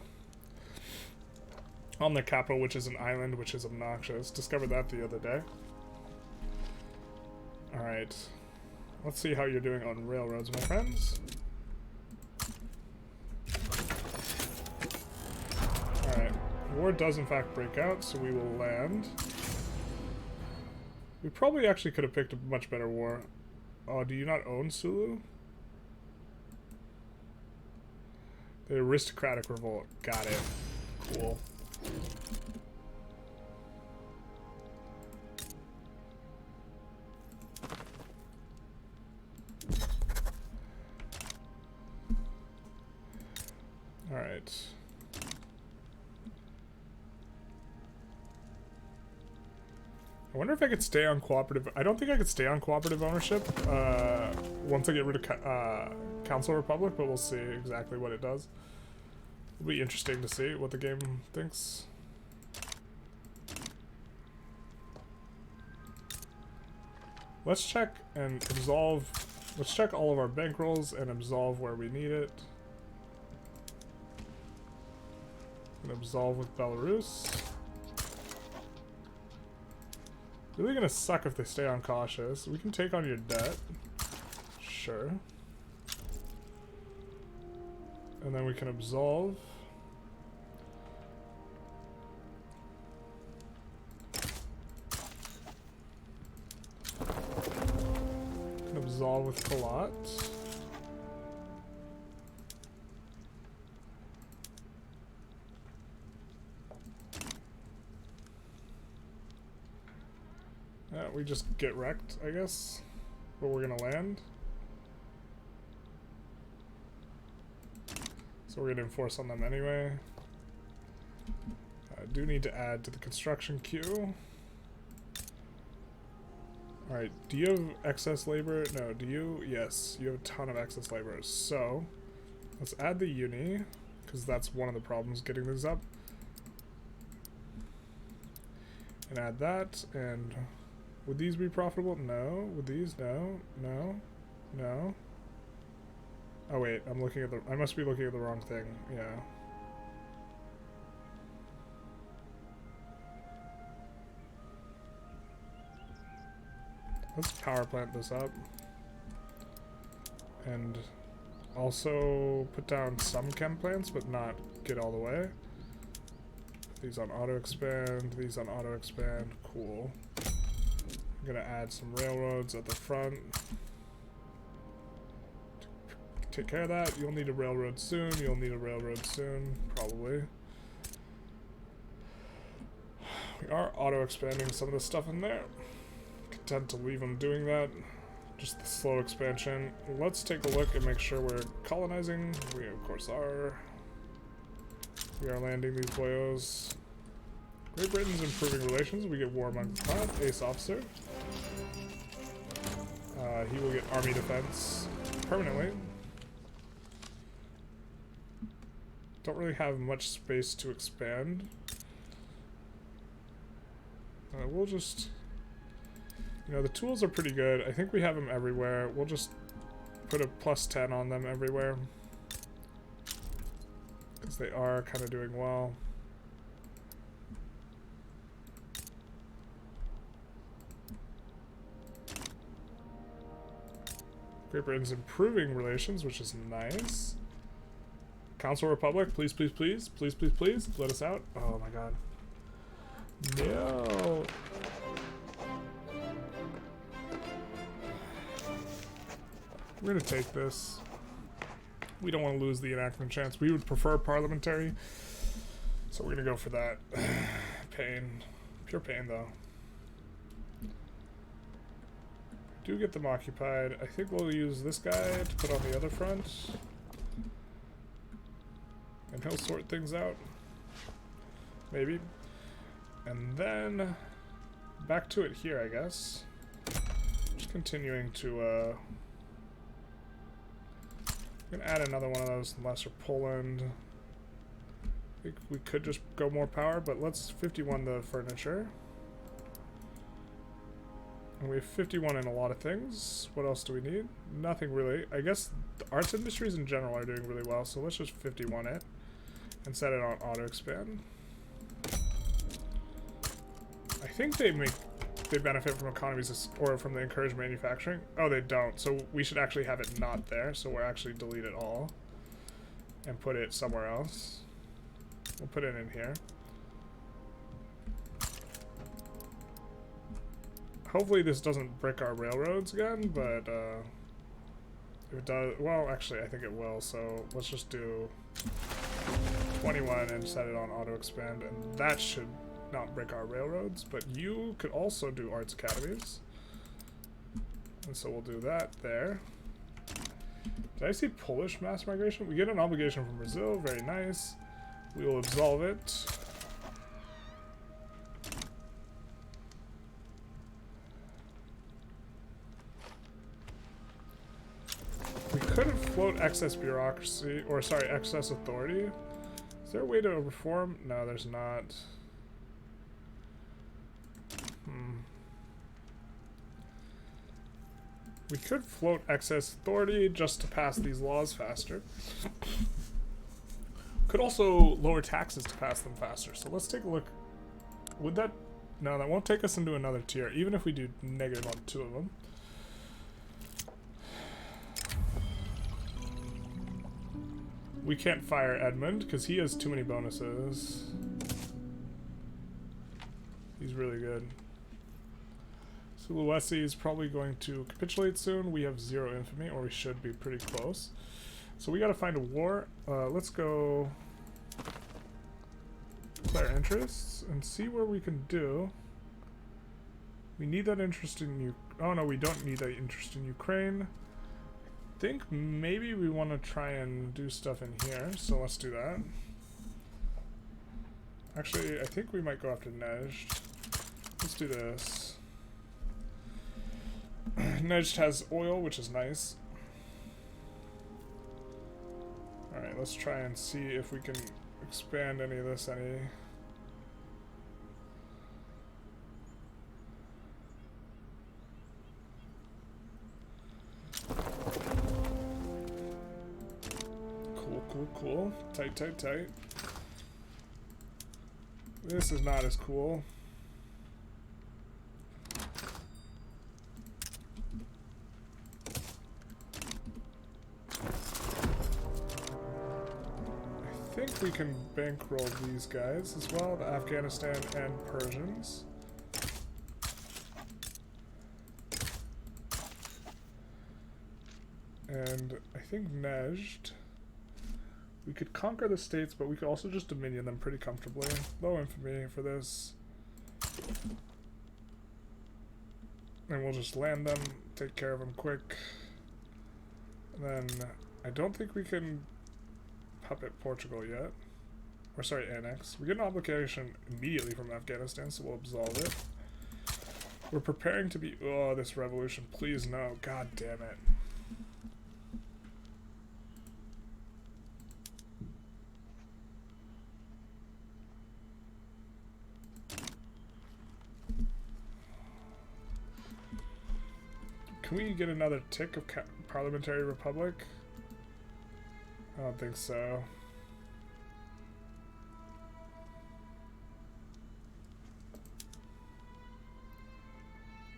Speaker 1: On the capital, which is an island, which is obnoxious. Discovered that the other day. Alright. Let's see how you're doing on railroads, my friends. Alright. War does in fact break out, so we will land. We probably actually could have picked a much better war. Oh, do you not own Sulu? The aristocratic revolt. Got it. Cool. Alright. I wonder if I could stay on cooperative. I don't think I could stay on cooperative ownership once I get rid of Council Republic, but we'll see exactly what it does. It'll be interesting to see what the game thinks. Let's check and absolve. Let's check all of our bankrolls and absolve where we need it. And absolve with Belarus. Really gonna suck if they stay on cautious. We can take on your debt. Sure. And then we can absolve. Can absolve with Kalat. Yeah, we just get wrecked, I guess. But we're gonna land. So we're gonna enforce on them anyway. I do need to add to the construction queue. Alright, do you have excess labor? No, do you? Yes, you have a ton of excess labor. So, let's add the uni, because that's one of the problems getting these up. And add that, and would these be profitable? No. Would these? No. No. No. Oh wait, I'm looking at the... I must be looking at the wrong thing. Yeah. Let's power plant this up. And also put down some chem plants, but not get all the way. These on auto expand, these on auto expand. Cool. I'm gonna add some railroads at the front. Take care of that. You'll need a railroad soon. You'll need a railroad soon, probably. We are auto expanding some of the stuff in there. Content to leave them doing that. Just the slow expansion. Let's take a look and make sure we're colonizing. We of course are. We are landing these boyos. Great Britain's improving relations. We get war among the clan. Ace officer. He will get army defense permanently. Don't really have much space to expand. We'll just... You know, the tools are pretty good. I think we have them everywhere. We'll just put a +10 on them everywhere. Because they are kind of doing well. Great Britain's improving relations, which is nice. Council Republic, please, please, please. Please, please, please. Let us out. Oh my god. No. We're gonna take this. We don't want to lose the enactment chance. We would prefer parliamentary. So we're gonna go for that. Pain. Pure pain though. Do get them occupied. I think we'll use this guy to put on the other front. And he'll sort things out. Maybe. And then back to it here, I guess. Just continuing to I'm gonna add another one of those in Lesser Poland. I think we could just go more power, but let's 51 the furniture. And we have 51 in a lot of things. What else do we need? Nothing really. I guess the arts industries in general are doing really well, so let's just 51 it and set it on auto expand. I think they benefit from economies or from the encouraged manufacturing. Oh, they don't. So we should actually have it not there. So we'll actually delete it all and put it somewhere else. We'll put it in here. Hopefully this doesn't brick our railroads again, but if it does, well, actually I think it will. So let's just do 21 and set it on auto expand, and that should not break our railroads. But you could also do arts academies, and so we'll do that there. Did I see Polish mass migration? We get an obligation from Brazil. Very nice. We will absolve it. We could float excess bureaucracy, or sorry, excess authority. Is there a way to reform? No, there's not. We could float excess authority just to pass these laws faster. Could also lower taxes to pass them faster. So let's take a look. Would that... No, that won't take us into another tier, even if we do negative on 2 of them. We can't fire Edmund because he has too many bonuses. He's really good. Sulawesi is probably going to capitulate soon. We have 0 infamy, or we should be pretty close. So we gotta find a war. Let's go declare interests and see where we can do. We need that interest in oh no, we don't need that interest in Ukraine. I think maybe we want to try and do stuff in here, so let's do that. Actually, I think we might go after Nejd. Let's do this. Nejd has oil, which is nice. Alright, let's try and see if we can expand any of this any. Cool. Tight. This is not as cool. think we can bankroll these guys as well, the Afghanistan and Persians. And I think Nejd, we could conquer the states, but we could also just dominion them pretty comfortably. Low infamy for this. And we'll just land them, take care of them quick. And then I don't think we can puppet Portugal yet. Or sorry, annex. We get an obligation immediately from Afghanistan, so we'll absolve it. We're preparing to be... Oh, this revolution. Please no. God damn it. Can we get another tick of parliamentary republic? I don't think so.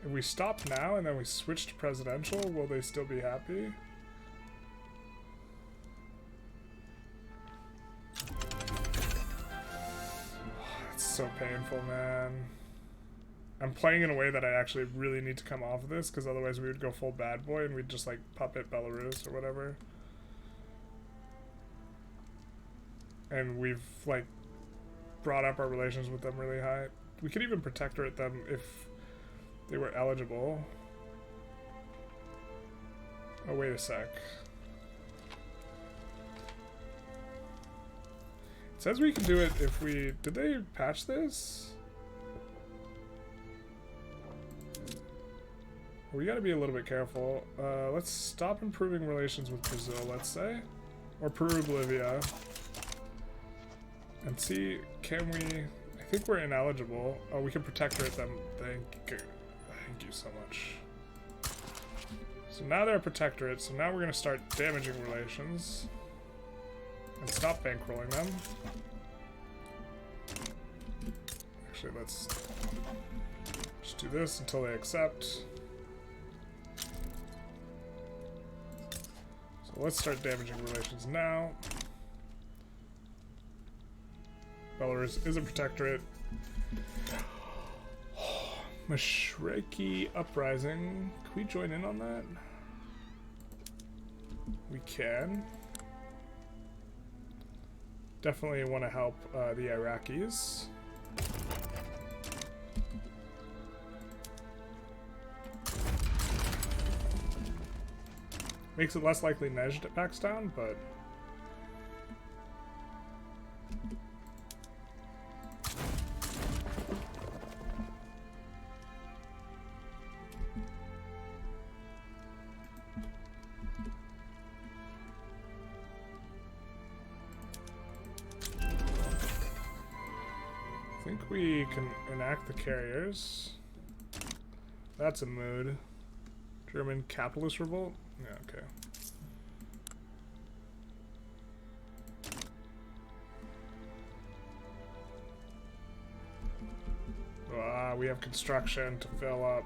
Speaker 1: If we stop now and then we switch to presidential, will they still be happy? It's so painful, man. I'm playing in a way that I actually really need to come off of this, because otherwise we would go full bad boy and we'd just like puppet Belarus or whatever. And we've like brought up our relations with them really high. We could even protectorate them if they were eligible. Oh, wait a sec. It says we can do it if we... Did they patch this? We gotta be a little bit careful. Let's stop improving relations with Brazil, let's say. Or Peru, Bolivia. And see, can we... I think we're ineligible. Oh, we can protectorate them. Thank you. Thank you so much. So now they're a protectorate, so now we're gonna start damaging relations. And stop bankrolling them. Actually, let's just do this until they accept. Let's start damaging relations now. Belarus is a protectorate. Mashreki Uprising. Can we join in on that? We can. Definitely want to help the Iraqis. Makes it less likely Nejd backs down, but... I think we can enact the carriers. That's a mood. German capitalist revolt? Yeah, okay. Ah, we have construction to fill up.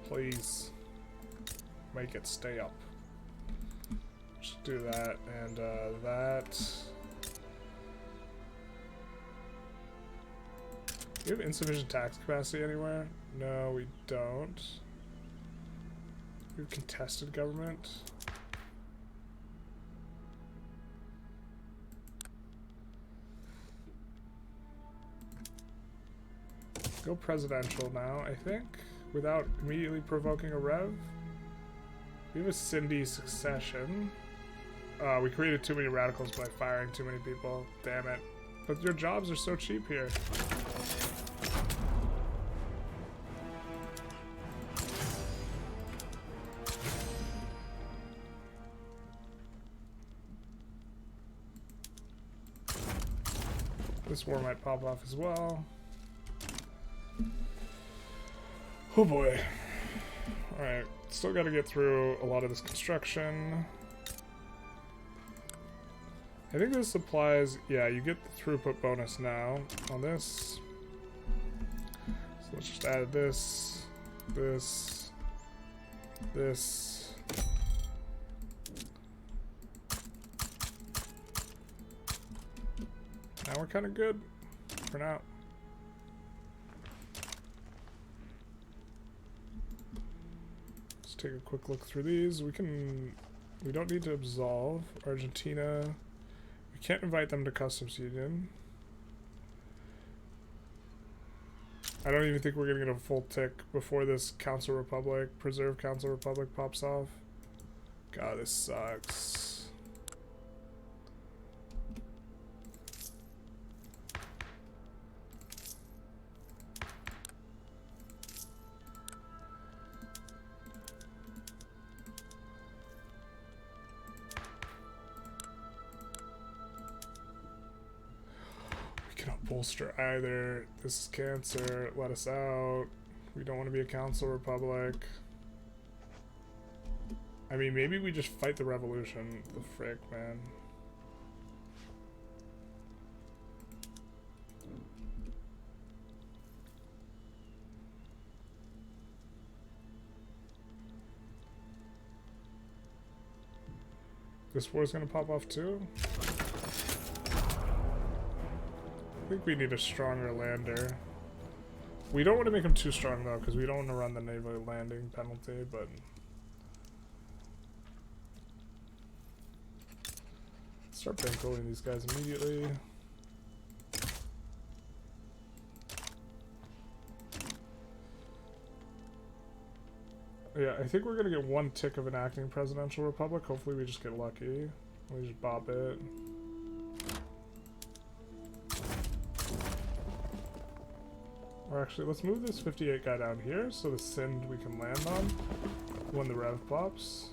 Speaker 1: Please. Make it stay up. Just do that and that. Do we have insufficient tax capacity anywhere? No, we don't. We have contested government. Go presidential now, I think, without immediately provoking a rev. We have a Cindy succession. We created too many radicals by firing too many people. Damn it. But your jobs are so cheap here. This war might pop off as well. Oh boy. Alright, still gotta get through a lot of this construction. I think this applies, yeah, you get the throughput bonus now on this. So let's just add this, this, this. we're kind of good for now. Let's take a quick look through these. We don't need to absolve Argentina. We can't invite them to customs union. I don't even think we're gonna get a full tick before this Council Republic, Preserve Council Republic pops off. God, this sucks. Bolster either. This is cancer. Let us out. We don't want to be a council republic. I mean, maybe we just fight the revolution. The frick, man. This war's gonna pop off too? I think we need a stronger lander. We don't want to make him too strong though, because we don't want to run the naval landing penalty, but start bankrolling these guys immediately. Yeah, I think we're gonna get one tick of an acting presidential republic. Hopefully we just get lucky. We just bop it. Or actually, let's move this 58 guy down here so the Sind we can land on when the rev pops.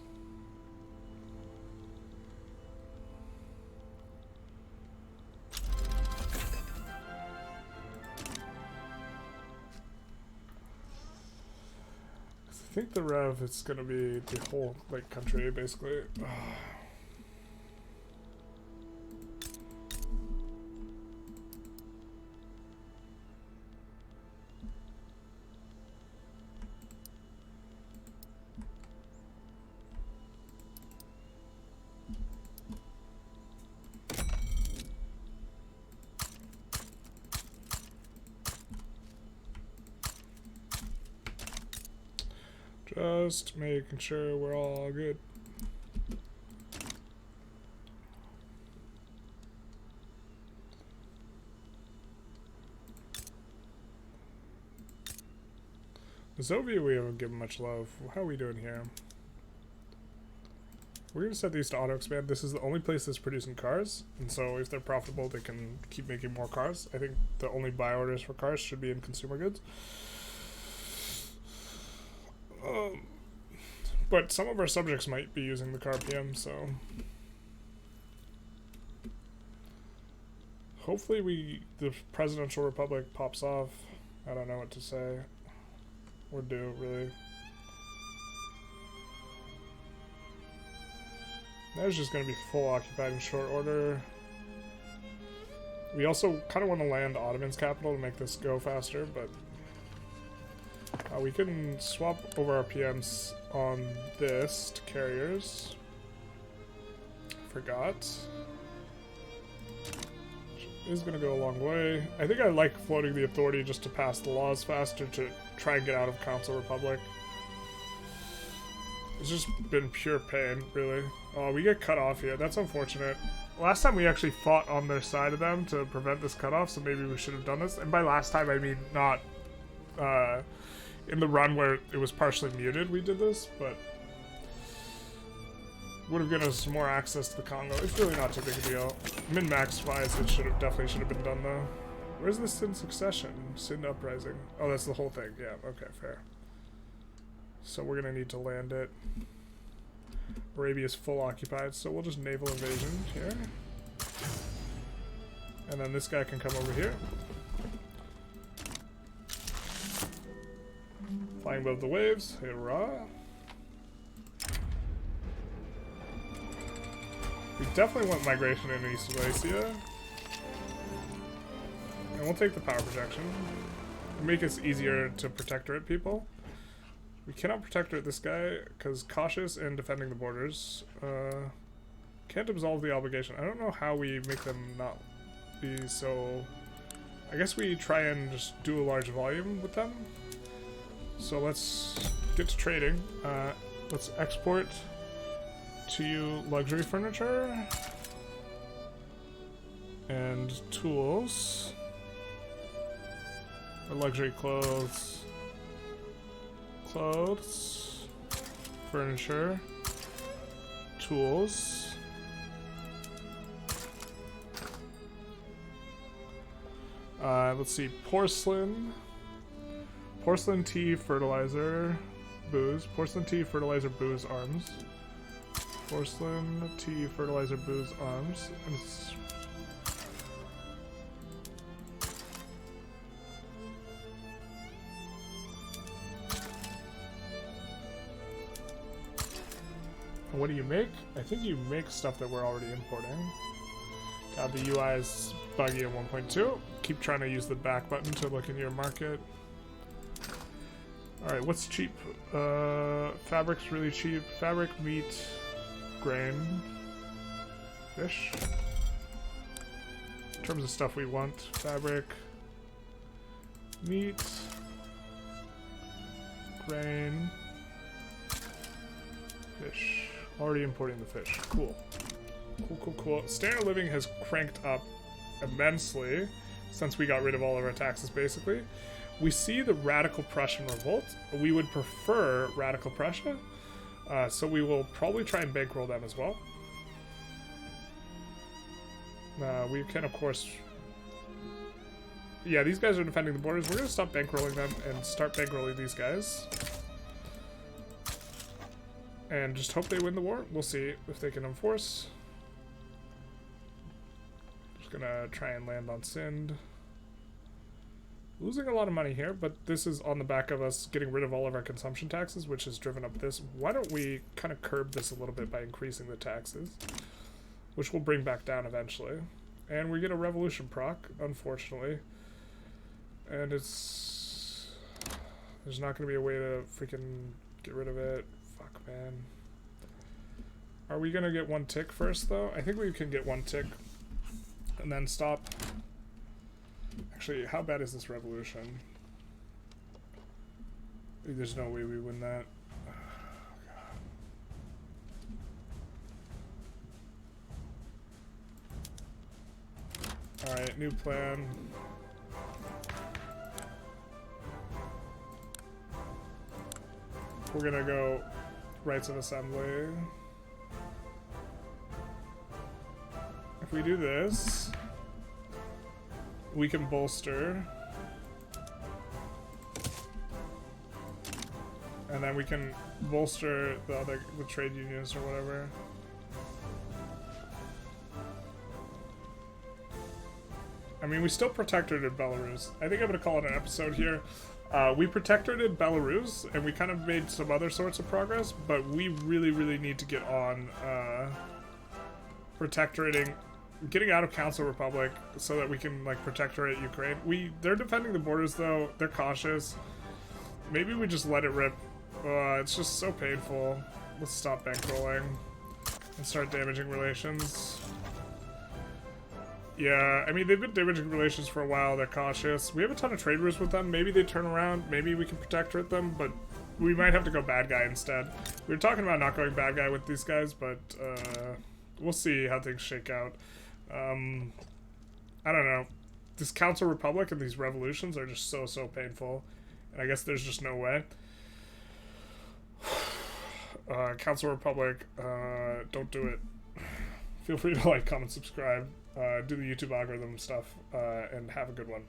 Speaker 1: I think the rev is gonna be the whole like country basically. Just making sure we're all good. The Soviet we haven't given much love. How are we doing here? We're gonna set these to auto expand. This is the only place that's producing cars, and so if they're profitable they can keep making more cars. I think the only buy orders for cars should be in consumer goods. But some of our subjects might be using the car PM, so hopefully the presidential republic pops off. I don't know what to say. We're due, really. There's just gonna be full occupied in short order. We also kind of want to land Ottoman's capital to make this go faster, but we can swap over our PMs on this to carriers. Forgot. Which is going to go a long way. I think I like floating the authority just to pass the laws faster to try and get out of Council Republic. It's just been pure pain, really. Oh, we get cut off here. That's unfortunate. Last time we actually fought on their side of them to prevent this cutoff, so maybe we should have done this. And by last time, I mean not in the run where it was partially muted we did this, but would have given us some more access to the Congo. It's really not too big a deal. Min-max wise, it definitely should have been done though. Where's the Sind succession? Sind uprising. Oh, that's the whole thing. Yeah, okay, fair. So we're gonna need to land it. Arabia's full occupied, so we'll just naval invasion here. And then this guy can come over here. Flying above the waves, hurrah. We definitely want migration in East Galicia. And we'll take the power projection. Make it easier to protectorate people. We cannot protectorate this guy because cautious in defending the borders. Can't absolve the obligation. I don't know how we make them not be so... I guess we try and just do a large volume with them. So let's get to trading. Let's export to you luxury furniture and tools, or luxury clothes, furniture, tools. Let's see, porcelain, tea, fertilizer, booze, porcelain, tea, fertilizer, booze, arms, porcelain, tea, fertilizer, booze, arms, and what do you make? I think you make stuff that we're already importing. God, the UI is buggy in 1.2. Keep trying to use the back button to look in your market. Alright, what's cheap? Fabric's really cheap. Fabric, meat, grain, fish. In terms of stuff we want, fabric, meat, grain, fish. Already importing the fish. Cool. Cool. Standard of living has cranked up immensely since we got rid of all of our taxes, basically. We see the Radical Prussian revolt. We would prefer Radical Prussia, so we will probably try and bankroll them as well. We can, of course... Yeah, these guys are defending the borders. We're going to stop bankrolling them and start bankrolling these guys. And just hope they win the war. We'll see if they can enforce. Just gonna try and land on Sind. Losing a lot of money here, but this is on the back of us getting rid of all of our consumption taxes, which has driven up this. Why don't we kind of curb this a little bit by increasing the taxes, which we'll bring back down eventually. And we get a revolution proc, unfortunately. And it's... There's not going to be a way to freaking get rid of it. Fuck, man. Are we going to get one tick first, though? I think we can get one tick and then stop. Actually, how bad is this revolution? There's no way we win that. Oh, alright, new plan. We're gonna go rights of assembly. If we do this, we can bolster. And then we can bolster the trade unions or whatever. I mean, we still protectorated Belarus. I think I'm gonna call it an episode here. We protectorated Belarus, and we kind of made some other sorts of progress, but we really need to get on protectorating, getting out of Council Republic so that we can like protectorate Ukraine. They're defending the borders though. They're cautious. Maybe we just let it rip. It's just so painful. Let's stop bankrolling and start damaging relations. Yeah, I mean, they've been damaging relations for a while. They're cautious. We have a ton of trade routes with them. Maybe they turn around. Maybe we can protectorate them, but we might have to go bad guy instead. We were talking about not going bad guy with these guys, but we'll see how things shake out. I don't know. This Council Republic and these revolutions are just so painful. And I guess there's just no way. Council Republic, don't do it. Feel free to like, comment, subscribe. Do the YouTube algorithm stuff, and have a good one.